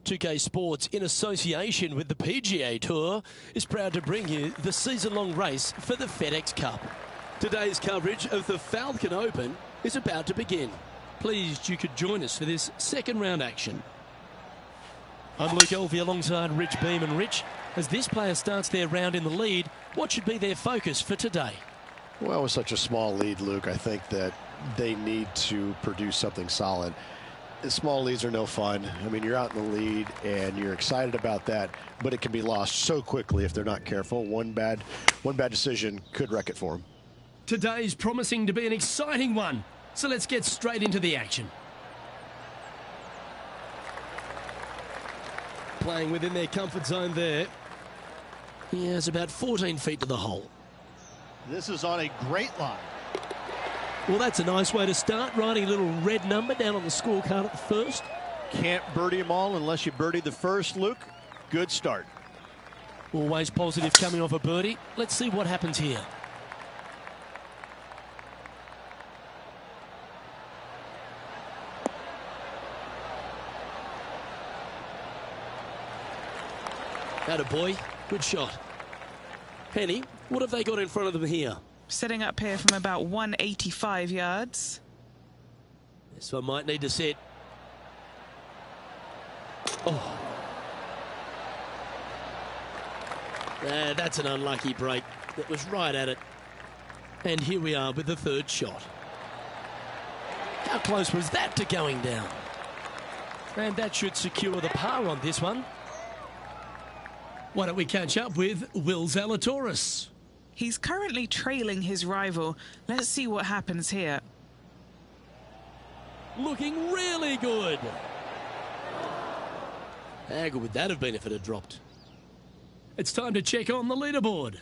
2K Sports, in association with the PGA Tour, is proud to bring you the season-long race for the FedEx Cup. Today's coverage of the Falcon Open is about to begin. Pleased you could join us for this second round action. I'm Luke Elvey alongside Rich Beam. And Rich, as this player starts their round in the lead, what should be their focus for today? Well, with such a small lead, Luke, I think that they need to produce something solid. Small leads are no fun. I mean, you're out in the lead and you're excited about that, but it can be lost so quickly if they're not careful. One bad decision could wreck it for them. Today's promising to be an exciting one, so let's get straight into the action. Playing within their comfort zone there. He has about 14 feet to the hole. This is on a great line. Well, that's a nice way to start, writing a little red number down on the scorecard at the first. Can't birdie them all unless you birdie the first, Luke. Good start. Always positive coming off a birdie. Let's see what happens here. Attaboy, good shot. Penny, what have they got in front of them here? Setting up here from about 185 yards. This one might need to set. Oh. That's an unlucky break. That was right at it. And here we are with the third shot. How close was that to going down? And that should secure the par on this one. Why don't we catch up with Will Zalatoris? He's currently trailing his rival. Let's see what happens here. Looking really good. How good would that have been if it had dropped? It's time to check on the leaderboard.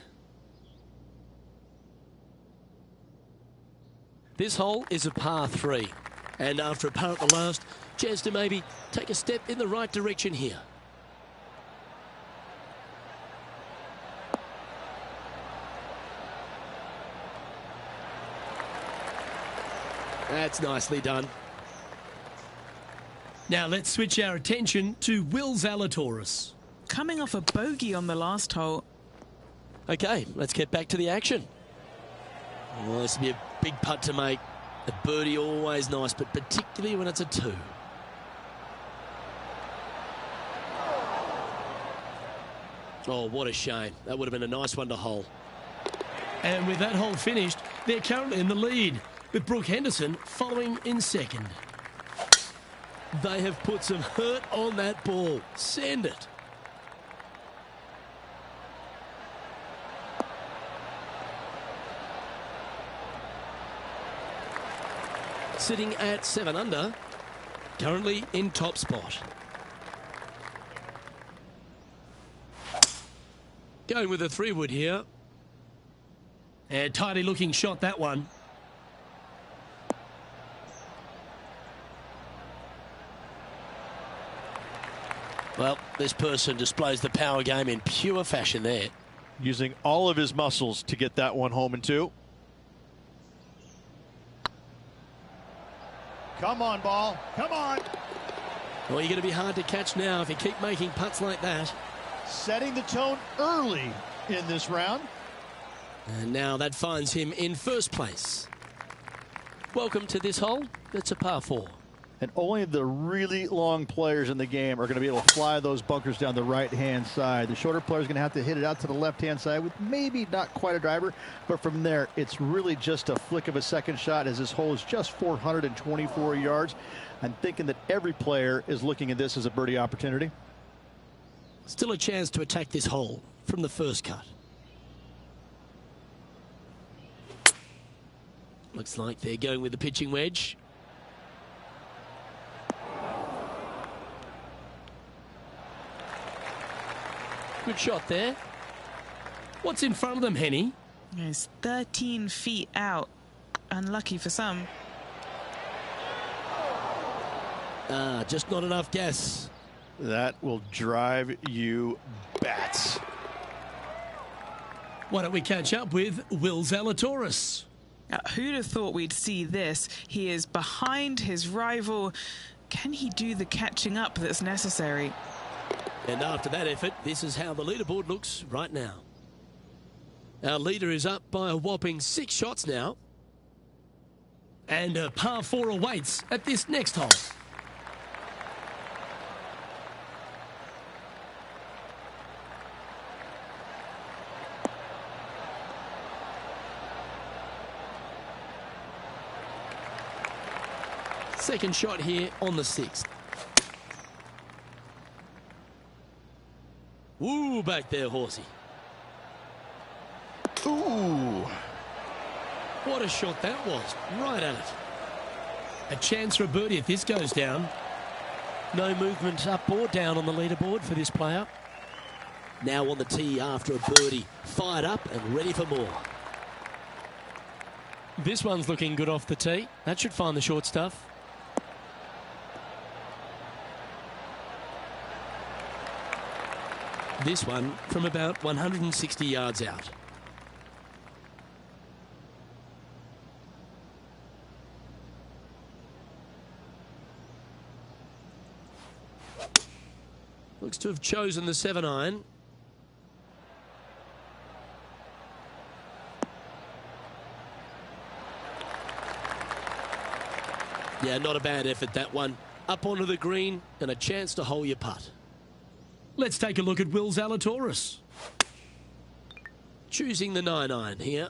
This hole is a par 3. And after a par at the last, chance to maybe take a step in the right direction here. That's nicely done. Now let's switch our attention to Will Zalatoris. Coming off a bogey on the last hole. Okay, let's get back to the action. Well, this will be a big putt to make. A birdie always nice, but particularly when it's a 2. Oh, what a shame. That would have been a nice one to hole. And with that hole finished, they're currently in the lead, with Brooke Henderson following in second. They have put some hurt on that ball. Send it. Sitting at 7 under, currently in top spot. Going with a 3-wood here. And tidy looking shot, that one. Well, this person displays the power game in pure fashion there. Using all of his muscles to get that one home in 2. Come on, ball. Come on. Well, you're going to be hard to catch now if you keep making putts like that. Setting the tone early in this round. And now that finds him in first place. Welcome to this hole. It's a par 4. And only the really long players in the game are going to be able to fly those bunkers down the right-hand side. The shorter players are going to have to hit it out to the left-hand side with maybe not quite a driver, but from there, it's really just a flick of a second shot, as this hole is just 424 yards. I'm thinking that every player is looking at this as a birdie opportunity. Still a chance to attack this hole from the first cut. Looks like they're going with the pitching wedge. Good shot there. What's in front of them, Henny? It's 13 feet out. Unlucky for some. Just not enough gas. That will drive you bats. Why don't we catch up with Will Zalatoris? Who'd have thought we'd see this? He is behind his rival. Can he do the catching up that's necessary? And after that effort, this is how the leaderboard looks right now. Our leader is up by a whopping 6 shots now. And a par 4 awaits at this next hole. Second shot here on the 6th. Woo, back there, horsey. Ooh. What a shot that was. Right at it. A chance for a birdie if this goes down. No movement up or down on the leaderboard for this player. Now on the tee after a birdie. Fired up and ready for more. This one's looking good off the tee. That should find the short stuff. This one from about 160 yards out. Looks to have chosen the 7-iron. Yeah, not a bad effort, that one. Up onto the green and a chance to hole your putt. Let's take a look at Will Zalatoris. Choosing the 9-iron here.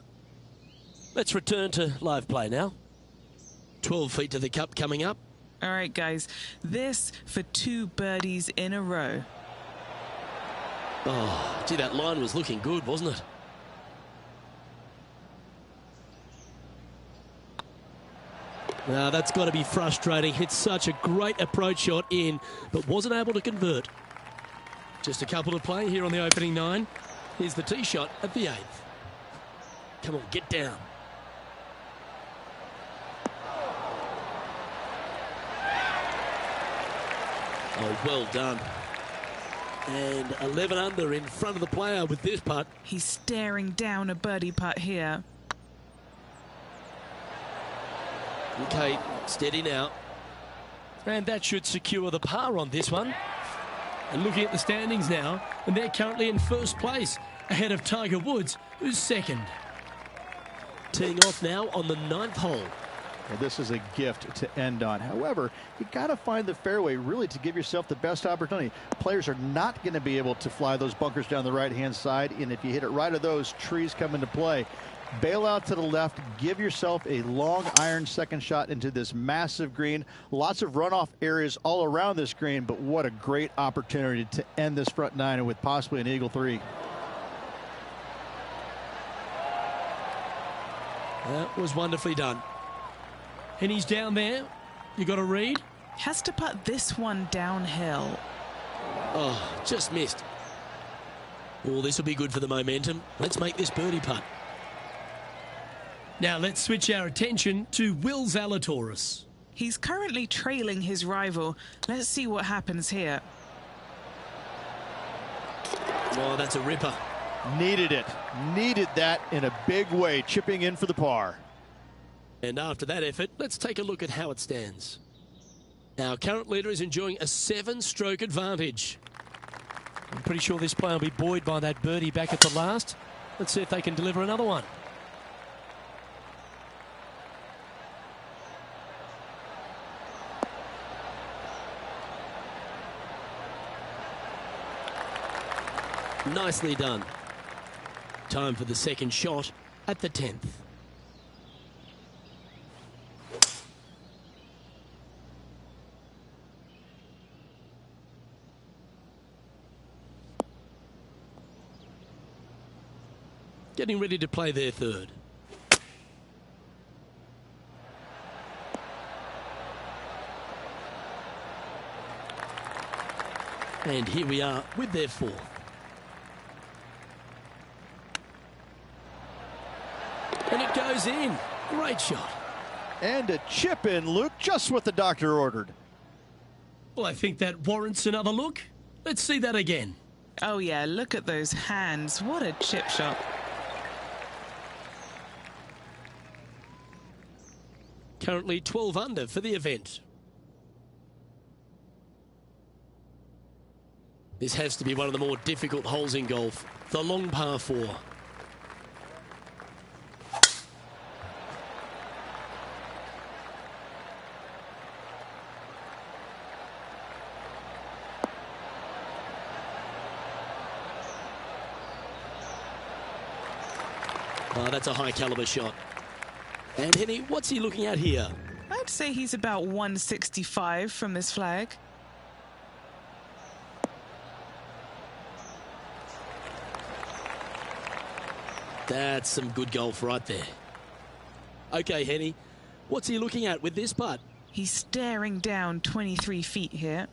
Let's return to live play now. 12 feet to the cup coming up. All right, guys, this for 2 birdies in a row. Oh, gee, that line was looking good, wasn't it? Now, that's got to be frustrating. Hit such a great approach shot in, but wasn't able to convert. Just a couple to play here on the opening 9. Here's the tee shot at the 8th. Come on, get down. Oh, well done. And 11 under in front of the player with this putt. He's staring down a birdie putt here. Okay, steady now. And that should secure the par on this one. And looking at the standings now, and they're currently in first place, ahead of Tiger Woods, who's second. Teeing off now on the 9th hole. Well, this is a gift to end on. However, you got to find the fairway really to give yourself the best opportunity. Players are not going to be able to fly those bunkers down the right-hand side, and if you hit it right of those, trees come into play. Bail out to the left, give yourself a long iron second shot into this massive green. Lots of runoff areas all around this green, but what a great opportunity to end this front 9 with possibly an eagle 3. That was wonderfully done. And he's down there. You got to read. Has to putt this one downhill. Oh, just missed. Oh, this will be good for the momentum. Let's make this birdie putt. Now let's switch our attention to Will Zalatoris. He's currently trailing his rival. Let's see what happens here. Oh, that's a ripper. Needed it. Needed that in a big way, chipping in for the par. And after that effort, let's take a look at how it stands. Our current leader is enjoying a 7-stroke advantage. I'm pretty sure this player will be buoyed by that birdie back at the last. Let's see if they can deliver another one. Nicely done. Time for the second shot at the 10th. Getting ready to play their third. And here we are with their fourth. And it goes in. Great shot. And a chip in, Luke, just what the doctor ordered. Well, I think that warrants another look. Let's see that again. Oh, yeah, look at those hands. What a chip shot. Currently 12 under for the event. This has to be one of the more difficult holes in golf. The long par 4. Oh, that's a high caliber shot. And Henny, what's he looking at here? I'd say he's about 165 from this flag. That's some good golf right there. Okay, Henny, what's he looking at with this putt? He's staring down 23 feet here.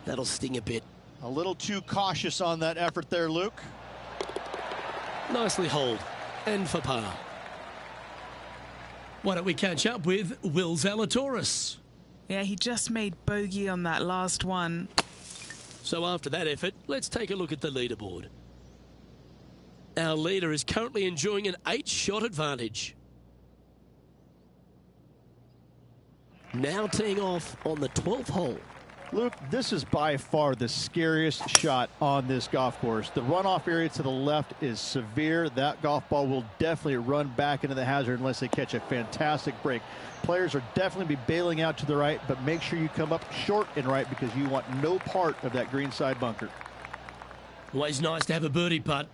That'll sting a bit. A little too cautious on that effort there, Luke. Nicely holed. And for par. Why don't we catch up with Will Zalatoris? Yeah, he just made bogey on that last one. So after that effort, let's take a look at the leaderboard. Our leader is currently enjoying an 8-shot advantage. Now teeing off on the 12th hole. Luke, this is by far the scariest shot on this golf course. The runoff area to the left is severe. That golf ball will definitely run back into the hazard unless they catch a fantastic break. Players are definitely be bailing out to the right, but make sure you come up short and right because you want no part of that greenside bunker. Always nice to have a birdie putt.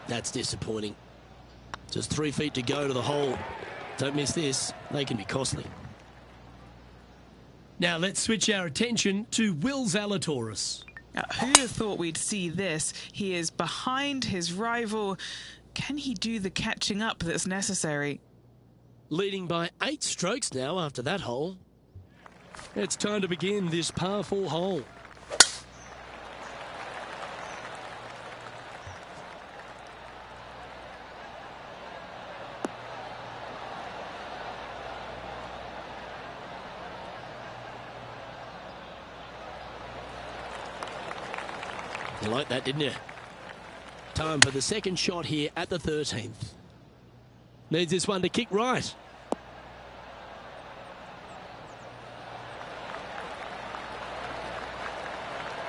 That's disappointing. Just 3 feet to go to the hole. Don't miss this. They can be costly. Now let's switch our attention to Will Zalatoris. Who'd have thought we'd see this? He is behind his rival. Can he do the catching up that's necessary? Leading by 8 strokes now after that hole. It's time to begin this par 4 hole. You liked that, didn't you? Time for the second shot here at the 13th. Needs this one to kick right.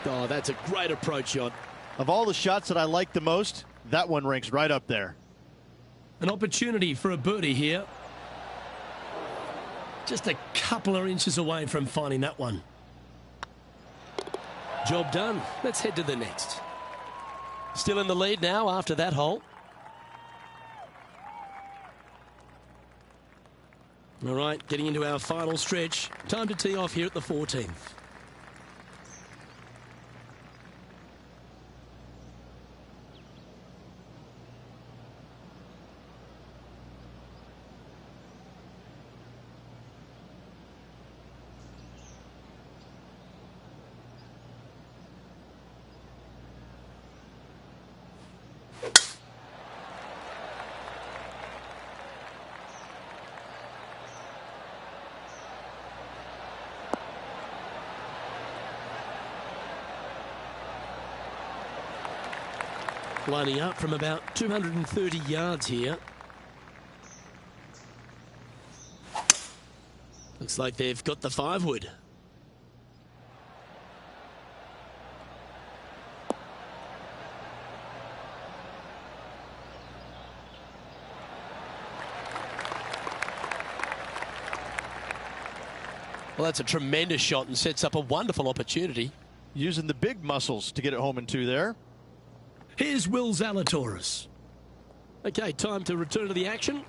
Oh, that's a great approach shot. Of all the shots that I like the most, that one ranks right up there. An opportunity for a birdie here. Just a couple of inches away from finding that one. Job done. Let's head to the next. Still in the lead now after that hole. All right, getting into our final stretch. Time to tee off here at the 14th. Lining up from about 230 yards here. Looks like they've got the 5-wood. Well, that's a tremendous shot and sets up a wonderful opportunity. Using the big muscles to get it home in 2 there. Here's Will Zalatoris. Okay, time to return to the action.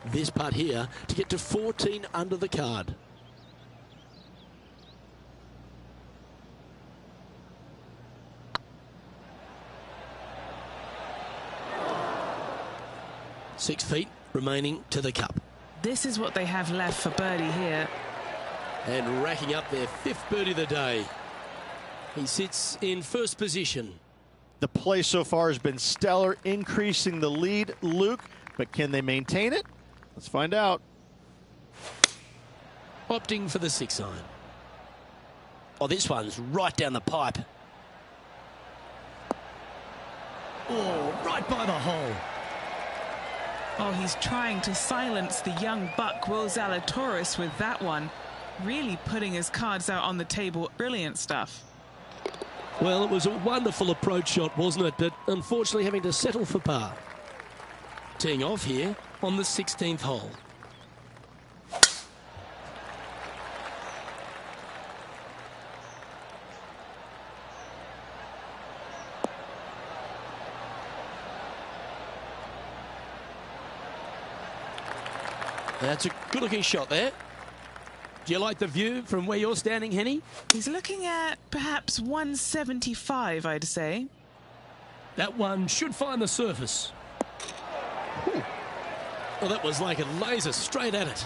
This putt here to get to 14 under the card. Six feet remaining to the cup. This is what they have left for birdie here. And racking up their 5th birdie of the day. He sits in first position. The play so far has been stellar, increasing the lead, Luke, but can they maintain it? Let's find out. Opting for the 6-iron. Oh, this one's right down the pipe. Oh, right by the hole. Oh, he's trying to silence the young buck, Will Zalatoris, with that one. Really putting his cards out on the table. Brilliant stuff. Well, it was a wonderful approach shot, wasn't it? But unfortunately having to settle for par. Teeing off here on the 16th hole. That's a good-looking shot there. Do you like the view from where you're standing, Henny? He's looking at perhaps 175, I'd say. That one should find the surface. Ooh. Well, that was like a laser straight at it.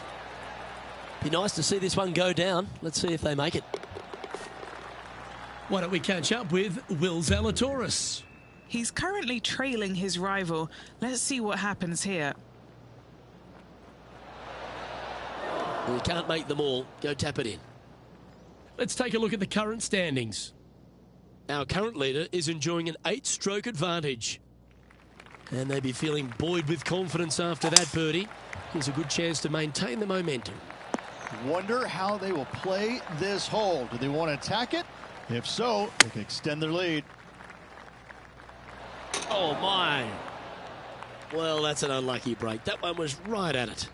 Be nice to see this one go down. Let's see if they make it. Why don't we catch up with Will Zalatoris? He's currently trailing his rival. Let's see what happens here. We can't make them all. Go tap it in. Let's take a look at the current standings. Our current leader is enjoying an 8-stroke advantage. And they'd be feeling buoyed with confidence after that birdie. Here's a good chance to maintain the momentum. Wonder how they will play this hole. Do they want to attack it? If so, they can extend their lead. Oh, my. Well, that's an unlucky break. That one was right at it.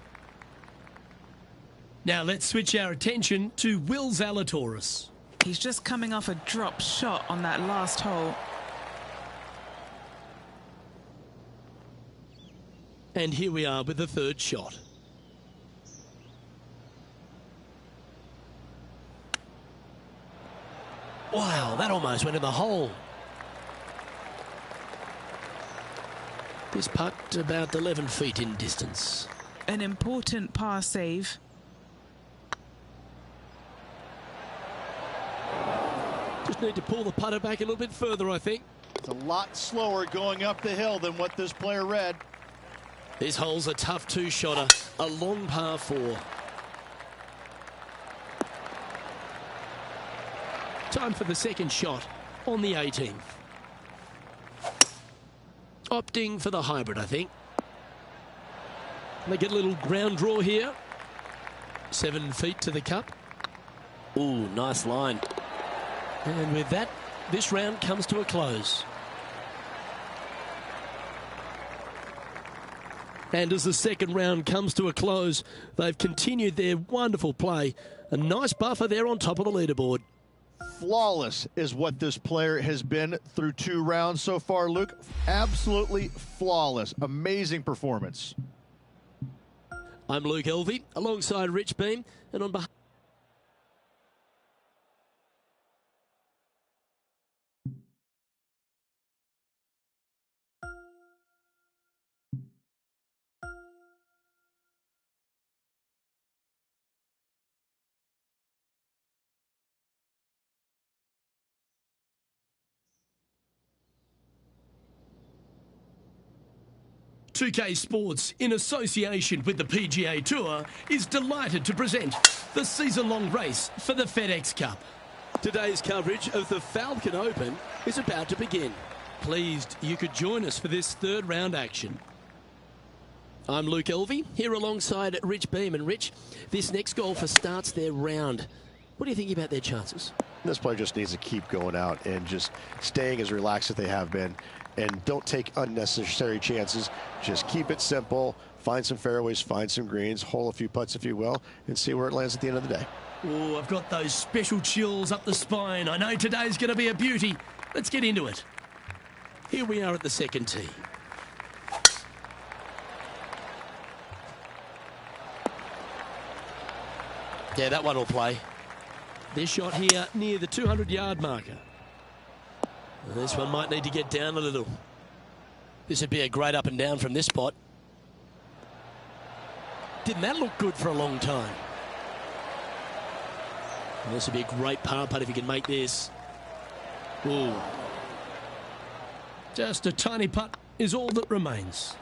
Now let's switch our attention to Will Zalatoris. He's just coming off a drop shot on that last hole. And here we are with the third shot. Wow, that almost went in the hole. This putt about 11 feet in distance. An important par save. Just need to pull the putter back a little bit further, I think. It's a lot slower going up the hill than what this player read. This hole's a tough two-shotter, a long par 4. Time for the second shot on the 18th. Opting for the hybrid, I think. They get a little ground draw here. 7 feet to the cup. Ooh, nice line. And with that, this round comes to a close. And as the second round comes to a close, they've continued their wonderful play. A nice buffer there on top of the leaderboard. Flawless is what this player has been through 2 rounds so far, Luke. Absolutely flawless. Amazing performance. I'm Luke Elvey, alongside Rich Beam, and on behalf... .2K Sports, in association with the PGA Tour, is delighted to present the season-long race for the FedEx Cup. Today's coverage of the Falcon Open is about to begin. Pleased you could join us for this third round action. I'm Luke Elvey, here alongside Rich Beam. And Rich, this next golfer starts their round. What do you think about their chances? This player just needs to keep going out and just staying as relaxed as they have been. And don't take unnecessary chances. Just keep it simple. Find some fairways, find some greens, hole a few putts if you will, and see where it lands at the end of the day. Oh, I've got those special chills up the spine. I know today's going to be a beauty. Let's get into it. Here we are at the second tee. Yeah, that one will play. This shot here near the 200-yard marker. This one might need to get down a little. This would be a great up and down from this spot. Didn't that look good for a long time? And this would be a great par putt if you can make this. Ooh. Just a tiny putt is all that remains.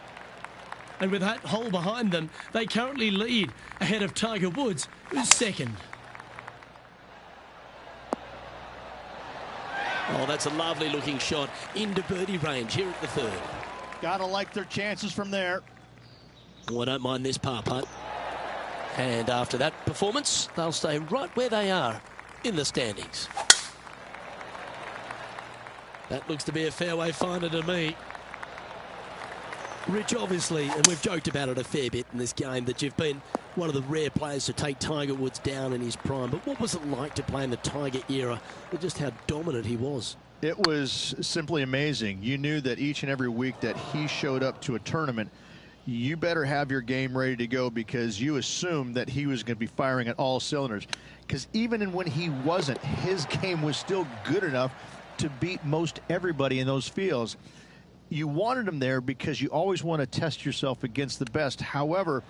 And with that hole behind them, they currently lead ahead of Tiger Woods, who's second. Oh, that's a lovely looking shot into birdie range here at the third. Gotta like their chances from there. Oh, I don't mind this par putt. And after that performance, they'll stay right where they are in the standings. That looks to be a fairway finder to me. Rich, obviously, and we've joked about it a fair bit in this game, that you've been one of the rare players to take Tiger Woods down in his prime. But what was it like to play in the Tiger era, and just how dominant he was? It was simply amazing. You knew that each and every week that he showed up to a tournament, you better have your game ready to go, because you assumed that he was going to be firing at all cylinders. Because even when he wasn't, his game was still good enough to beat most everybody in those fields. You wanted him there because you always want to test yourself against the best. However,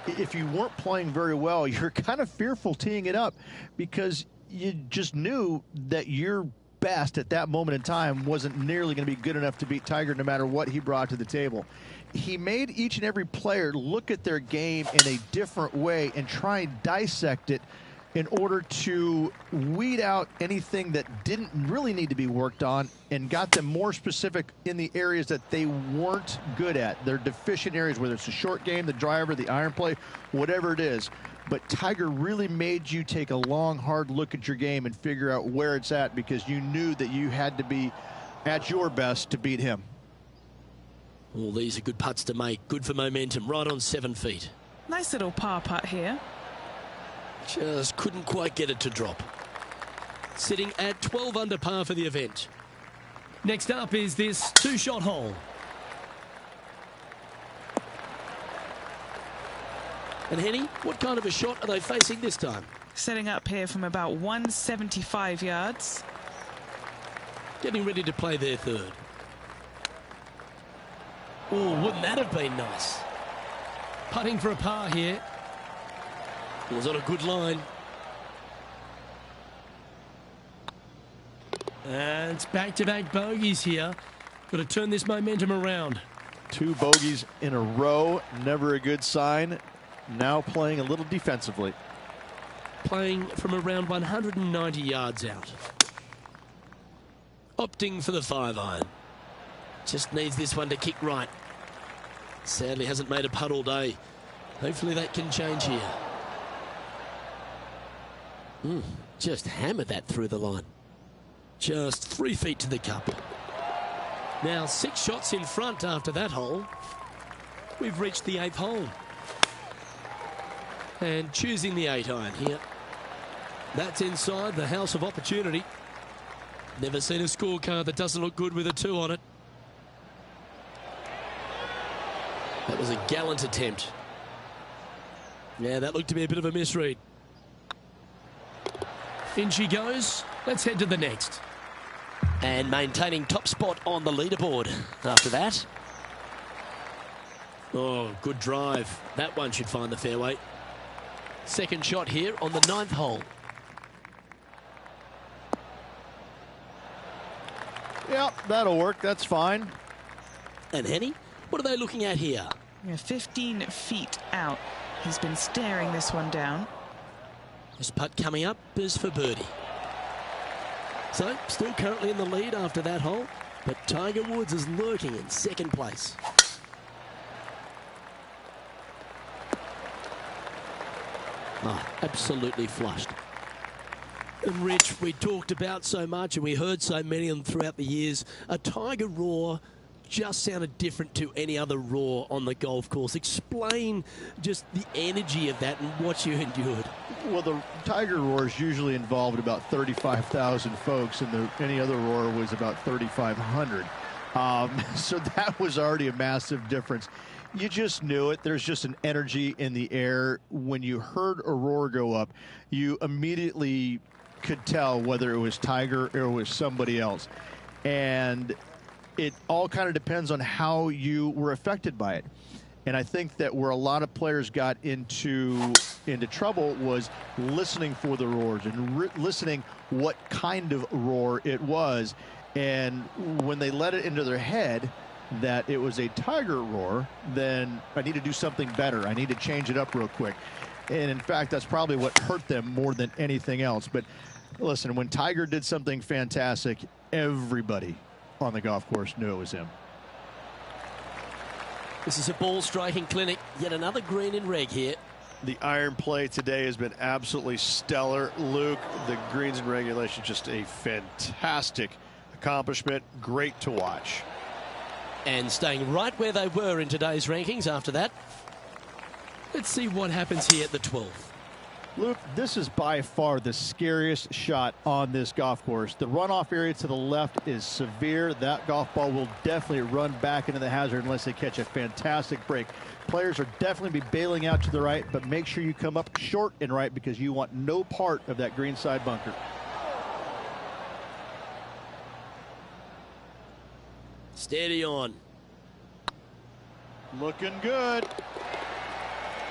if you weren't playing very well, you're kind of fearful teeing it up, because you just knew that your best at that moment in time wasn't nearly going to be good enough to beat Tiger, no matter what he brought to the table. He made each and every player look at their game in a different way and try and dissect it in order to weed out anything that didn't really need to be worked on, and got them more specific in the areas that they weren't good at, their deficient areas, whether it's the short game, the driver, the iron play, whatever it is. But Tiger really made you take a long, hard look at your game and figure out where it's at, because you knew that you had to be at your best to beat him. Well, these are good putts to make. Good for momentum, right on 7 feet. Nice little par putt here. Just couldn't quite get it to drop. Sitting at 12 under par for the event. Next up is this 2-shot hole. And Henny, what kind of a shot are they facing this time? Setting up here from about 175 yards. Getting ready to play their third. Oh, wouldn't that have been nice? Putting for a par here. Was on a good line. And it's back-to-back bogeys here. Got to turn this momentum around. 2 bogeys in a row, never a good sign. Now playing a little defensively. Playing from around 190 yards out. Opting for the 5-iron. Just needs this one to kick right. Sadly hasn't made a putt all day. Hopefully that can change here. Just hammered that through the line. Just 3 feet to the cup. Now 6 shots in front after that hole. We've reached the 8th hole. And choosing the 8-iron here. That's inside the house of opportunity. Never seen a scorecard that doesn't look good with a 2 on it. That was a gallant attempt. Yeah, that looked to be a bit of a misread. In she goes. Let's head to the next. And maintaining top spot on the leaderboard after that. Oh, good drive. That one should find the fairway. Second shot here on the 9th hole. Yep, that'll work. That's fine. And Henny, what are they looking at here? 15 feet out. He's been staring this one down. This putt coming up is for birdie. So, still currently in the lead after that hole, but Tiger Woods is lurking in second place. Oh, absolutely flushed. And Rich, we talked about so much and we heard so many of them throughout the years. A Tiger roar just sounded different to any other roar on the golf course. Explain just the energy of that and what you endured. Well, the Tiger roars usually involved about 35,000 folks, and any other roar was about 3,500. So that was already a massive difference. You just knew it. There's just an energy in the air. When you heard a roar go up, you immediately could tell whether it was Tiger or it was somebody else. And it all kind of depends on how you were affected by it. And I think that where a lot of players got into trouble was listening for the roars and listening what kind of roar it was. And when they let it into their head that it was a Tiger roar, then I need to do something better. I need to change it up real quick. And in fact, that's probably what hurt them more than anything else. But listen, when Tiger did something fantastic, everybody on the golf course knew it was him. This is a ball striking clinic. Yet another green in reg here. The iron play today has been absolutely stellar. Luke, the greens in regulation, just a fantastic accomplishment. Great to watch. And staying right where they were in today's rankings after that. Let's see what happens here at the 12th. Luke, this is by far the scariest shot on this golf course. The runoff area to the left is severe. That golf ball will definitely run back into the hazard unless they catch a fantastic break. Players are definitely be bailing out to the right, but make sure you come up short and right because you want no part of that green side bunker. Steady on. Looking good.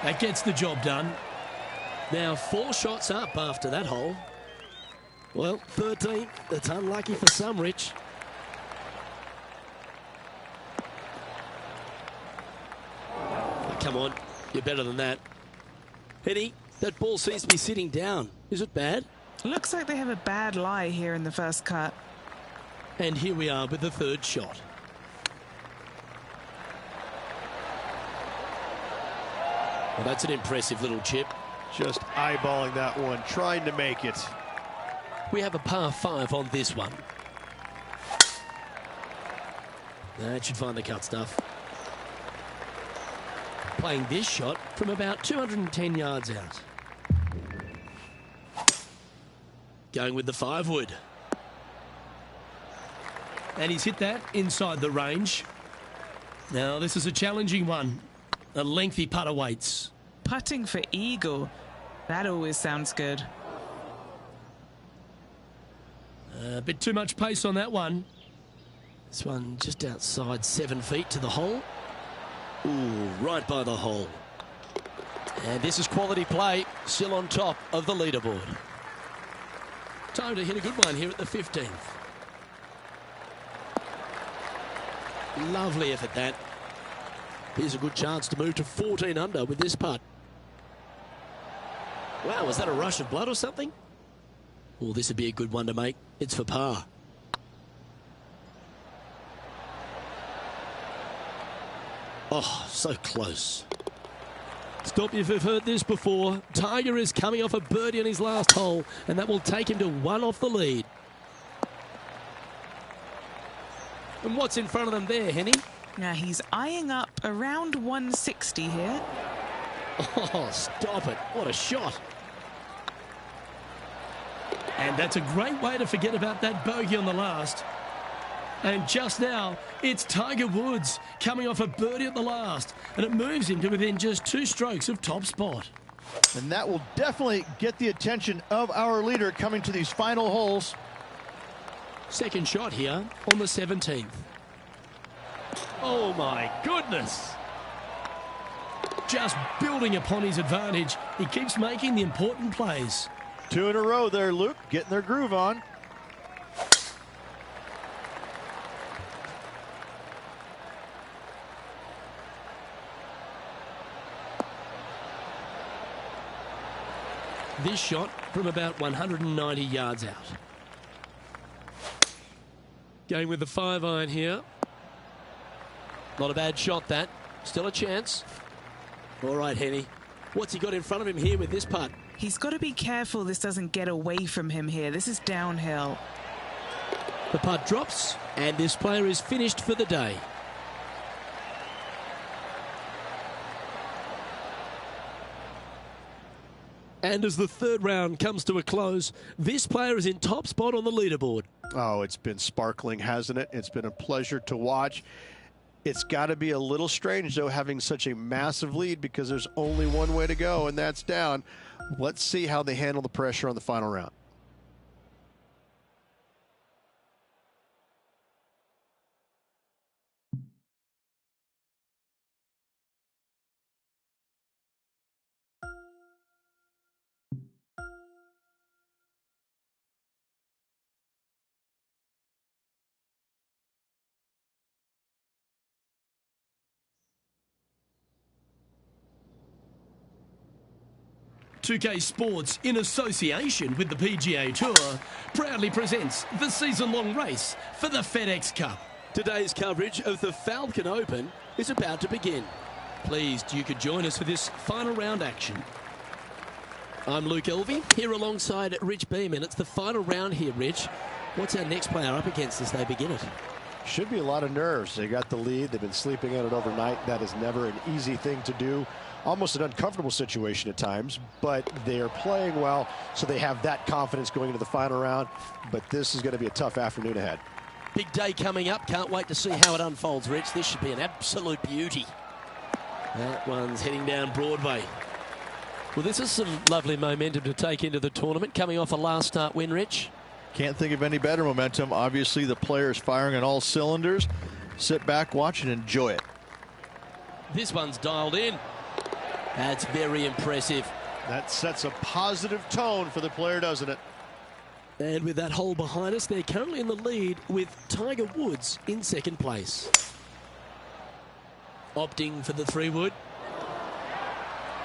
That gets the job done. Now 4 shots up after that hole. Well, 13th. That's unlucky for some, Rich. Come on, you're better than that. Henny, that ball seems to be sitting down. Is it bad? Looks like they have a bad lie here in the first cut. And here we are with the 3rd shot. Well, that's an impressive little chip. Just eyeballing that one, trying to make it. We have a par 5 on this one. That should find the cut stuff. Playing this shot from about 210 yards out. Going with the 5-wood. And he's hit that inside the range. Now, this is a challenging one. A lengthy putt awaits. Putting for eagle. That always sounds good. A bit too much pace on that one. This one just outside 7 feet to the hole. Ooh, right by the hole. And this is quality play, still on top of the leaderboard. Time to hit a good one here at the 15th. Lovely effort that. Here's a good chance to move to 14 under with this putt. Wow, was that a rush of blood or something? Well, this would be a good one to make. It's for par. Oh, so close. Stop if you've heard this before. Tiger is coming off a birdie on his last hole, and that will take him to 1 off the lead. And what's in front of them there, Henny? Now he's eyeing up around 160 here. Oh, stop it. What a shot. And that's a great way to forget about that bogey on the last. And just now, it's Tiger Woods coming off a birdie at the last. And it moves him to within just 2 strokes of top spot. And that will definitely get the attention of our leader coming to these final holes. Second shot here on the 17th. Oh, my goodness. Just building upon his advantage. He keeps making the important plays. 2 in a row there, Luke, getting their groove on. This shot from about 190 yards out. Going with the 5-iron here. Not a bad shot, that. Still a chance. All right, Henny. What's he got in front of him here with this putt? He's got to be careful this doesn't get away from him here. This is downhill. The putt drops, and this player is finished for the day. And as the 3rd round comes to a close, this player is in top spot on the leaderboard. Oh, it's been sparkling, hasn't it? It's been a pleasure to watch. It's got to be a little strange, though, having such a massive lead because there's only one way to go, and that's down. Let's see how they handle the pressure on the final round. .2K Sports, in association with the PGA Tour, proudly presents the season-long race for the FedEx Cup. Today's coverage of the Falcon Open is about to begin. Pleased you could join us for this final round action. I'm Luke Elvey, here alongside Rich Beam, and it's the final round here, Rich. What's our next player up against as they begin it? Should be a lot of nerves. They got the lead. They've been sleeping on it overnight. That is never an easy thing to do. Almost an uncomfortable situation at times, but they are playing well, so they have that confidence going into the final round. But this is going to be a tough afternoon ahead. Big day coming up. Can't wait to see how it unfolds, Rich. This should be an absolute beauty. That one's heading down Broadway. Well, this is some lovely momentum to take into the tournament, coming off a last start win, Rich. Can't think of any better momentum. Obviously, the players firing on all cylinders. Sit back, watch, and enjoy it. This one's dialed in. That's very impressive. That sets a positive tone for the player, doesn't it? And with that hole behind us, they're currently in the lead with Tiger Woods in second place. Opting for the 3-wood.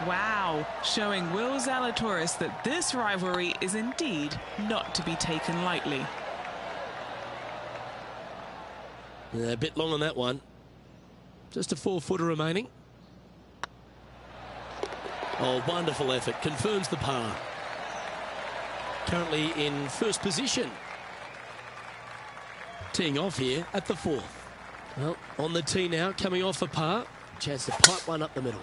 Wow, showing Will Zalatoris that this rivalry is indeed not to be taken lightly. A bit long on that one. Just a 4-footer remaining. Oh, wonderful effort. Confirms the par. Currently in first position. Teeing off here at the 4th. Well, on the tee now, coming off a par. Chance to pipe one up the middle.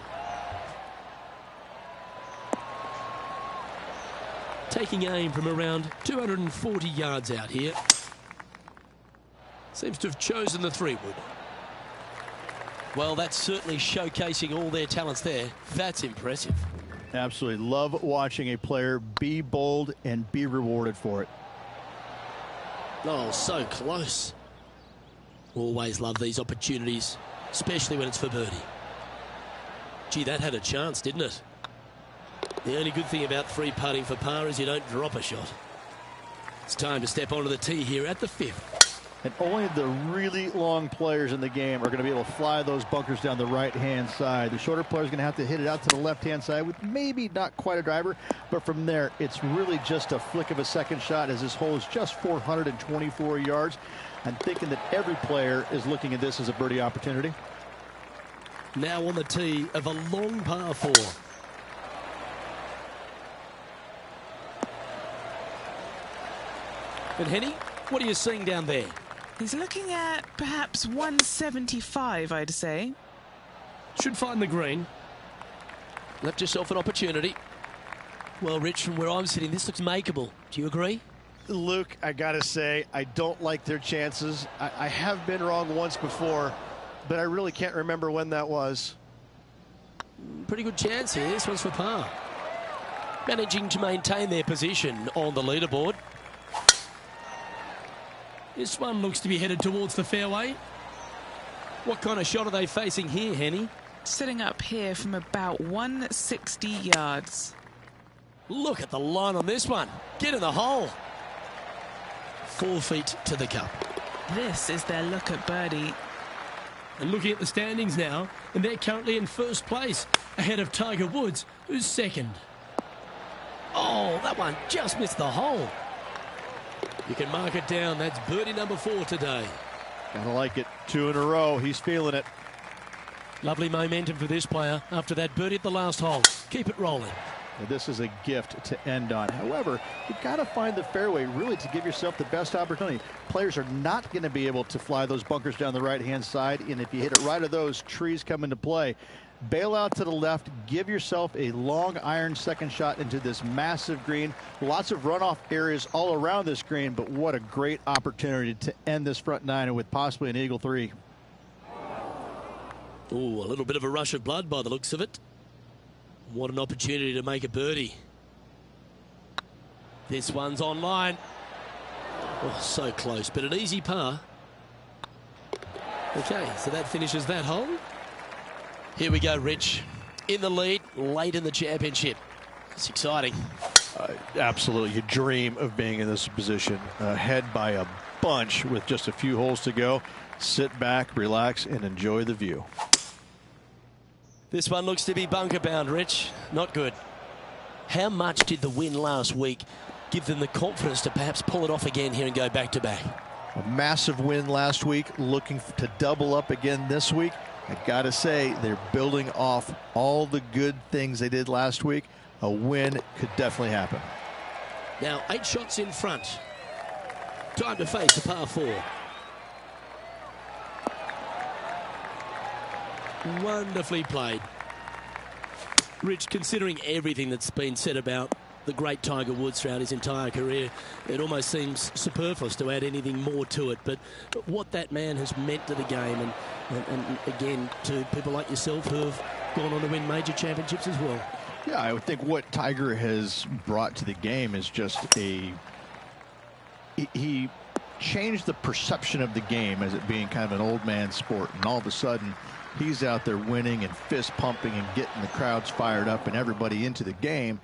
Taking aim from around 240 yards out here. Seems to have chosen the 3-wood. Well, that's certainly showcasing all their talents there. That's impressive. Absolutely. Love watching a player be bold and be rewarded for it. Oh, so close. Always love these opportunities, especially when it's for birdie. Gee, that had a chance, didn't it? The only good thing about 3-putting for par is you don't drop a shot. It's time to step onto the tee here at the 5th. And only the really long players in the game are going to be able to fly those bunkers down the right-hand side. The shorter players are going to have to hit it out to the left-hand side with maybe not quite a driver, but from there, it's really just a flick of a second shot, as this hole is just 424 yards. I'm thinking that every player is looking at this as a birdie opportunity. Now on the tee of a long par 4. And Henny, what are you seeing down there? He's looking at perhaps 175, I'd say. Should find the green. Left yourself an opportunity. Well, Rich, from where I'm sitting, this looks makeable. Do you agree? Luke, I gotta say, I don't like their chances. I have been wrong once before, but I really can't remember when that was. Pretty good chance here. This one's for par. Managing to maintain their position on the leaderboard. This one looks to be headed towards the fairway. What kind of shot are they facing here, Henny? Sitting up here from about 160 yards. Look at the line on this one. Get in the hole. 4 feet to the cup. This is their look at birdie. And looking at the standings now, and they're currently in first place, ahead of Tiger Woods, who's second. Oh, that one just missed the hole. You can mark it down. That's birdie number 4 today. Gotta like it. 2 in a row. He's feeling it. Lovely momentum for this player after that birdie at the last hole. Keep it rolling. This is a gift to end on. However, you've got to find the fairway really to give yourself the best opportunity. Players are not going to be able to fly those bunkers down the right-hand side, and if you hit it right of those, trees come into play. Bail out to the left, give yourself a long iron second shot into this massive green. Lots of runoff areas all around this green, but what a great opportunity to end this front nine with possibly an eagle 3. Ooh, a little bit of a rush of blood by the looks of it. What an opportunity to make a birdie. This one's online. Oh, so close, but an easy par. Okay, so that finishes that hole. Here we go, Rich. In the lead, late in the championship. It's exciting. Absolutely. You dream of being in this position. Ahead by a bunch with just a few holes to go. Sit back, relax, and enjoy the view. This one looks to be bunker bound, Rich. Not good. How much did the win last week give them the confidence to perhaps pull it off again here and go back to back? A massive win last week, looking to double up again this week. I got to say, they're building off all the good things they did last week. A win could definitely happen. Now 8 shots in front. Time to face the par 4. Wonderfully played. Rich, considering everything that's been said about the great Tiger Woods throughout his entire career, it almost seems superfluous to add anything more to it. But what that man has meant to the game, and again to people like yourself who have gone on to win major championships as well. Yeah, I would think what Tiger has brought to the game is just he changed the perception of the game as it being kind of an old man sport, and all of a sudden he's out there winning and fist pumping and getting the crowds fired up and everybody into the game.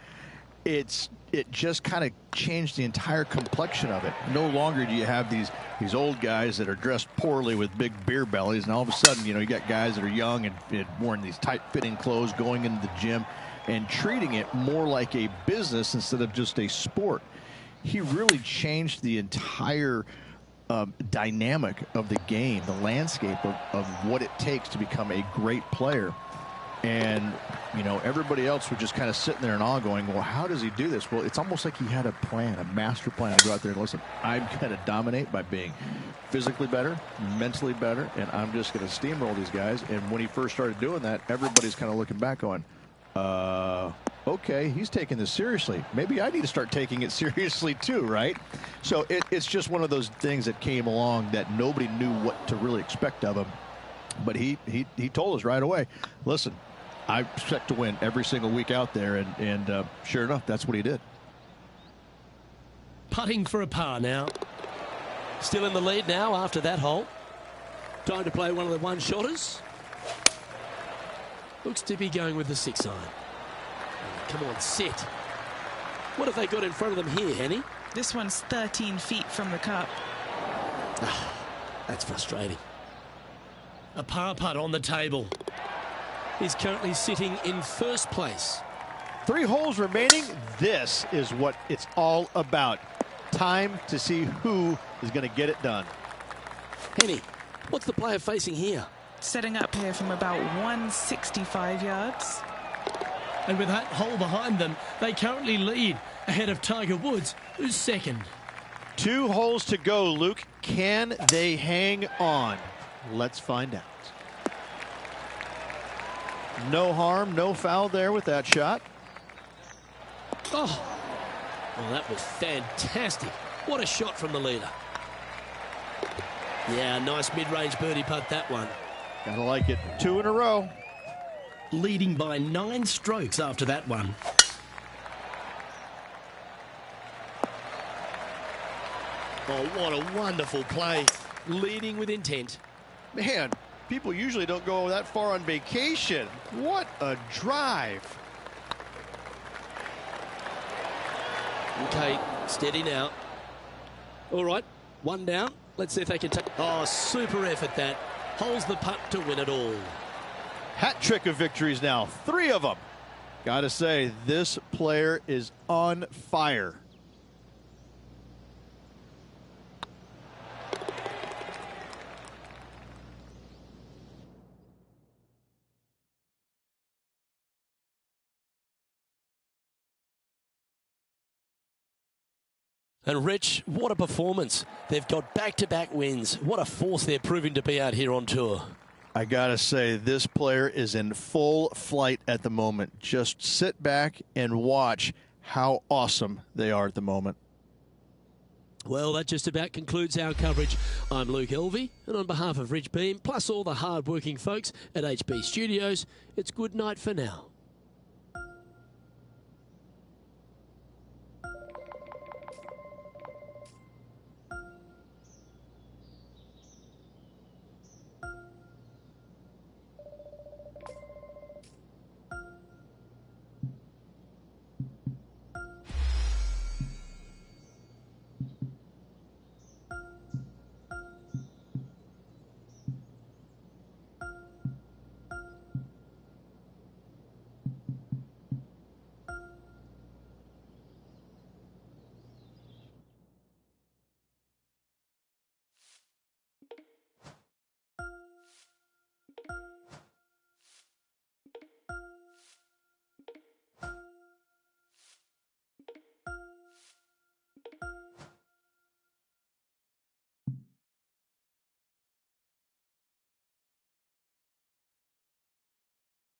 It just kind of changed the entire complexion of it. No longer do you have these old guys that are dressed poorly with big beer bellies, and all of a sudden, you got guys that are young and wearing these tight-fitting clothes, going into the gym and treating it more like a business instead of just a sport. He really changed the entire dynamic of the game, the landscape of what it takes to become a great player. And, everybody else was just kind of sitting there and all going, well, how does he do this? Well, it's almost like he had a plan, a master plan to go out there and listen, I'm going to dominate by being physically better, mentally better, and I'm just going to steamroll these guys. And when he first started doing that, everybody's kind of looking back going, okay, he's taking this seriously. Maybe I need to start taking it seriously too, right? So it's just one of those things that came along that nobody knew what to really expect of him. But he told us right away, listen, I expect to win every single week out there, and sure enough, that's what he did. Putting for a par now. Still in the lead now after that hole. Time to play one of the one-shotters. Looks to be going with the 6-iron. Come on, sit. What have they got in front of them here, Henny? This one's 13 feet from the cup. That's frustrating. A par putt on the table. He's currently sitting in first place. 3 holes remaining. This is what it's all about. Time to see who is going to get it done. Henny, what's the player facing here? Setting up here from about 165 yards. And with that hole behind them, they currently lead ahead of Tiger Woods, who's second. 2 holes to go, Luke. Can they hang on? Let's find out. No harm, no foul there with that shot. Oh, well, that was fantastic. What a shot from the leader. Yeah, nice mid-range birdie putt, that one. Gotta like it. 2 in a row. Leading by 9 strokes after that one. Oh, what a wonderful play. Leading with intent. Man, people usually don't go that far on vacation. What a drive. Okay, steady now. All right, 1 down. Let's see if they can take... Oh, super effort that. Holds the putt to win it all. Hat trick of victories now. 3 of them. Gotta say, this player is on fire. And Rich, what a performance. They've got back-to-back wins. What a force they're proving to be out here on tour. I gotta say, this player is in full flight at the moment. Just sit back and watch how awesome they are at the moment. Well, that just about concludes our coverage. I'm Luke Elvey, and on behalf of Rich Beam, plus all the hard-working folks at HB Studios, it's good night for now.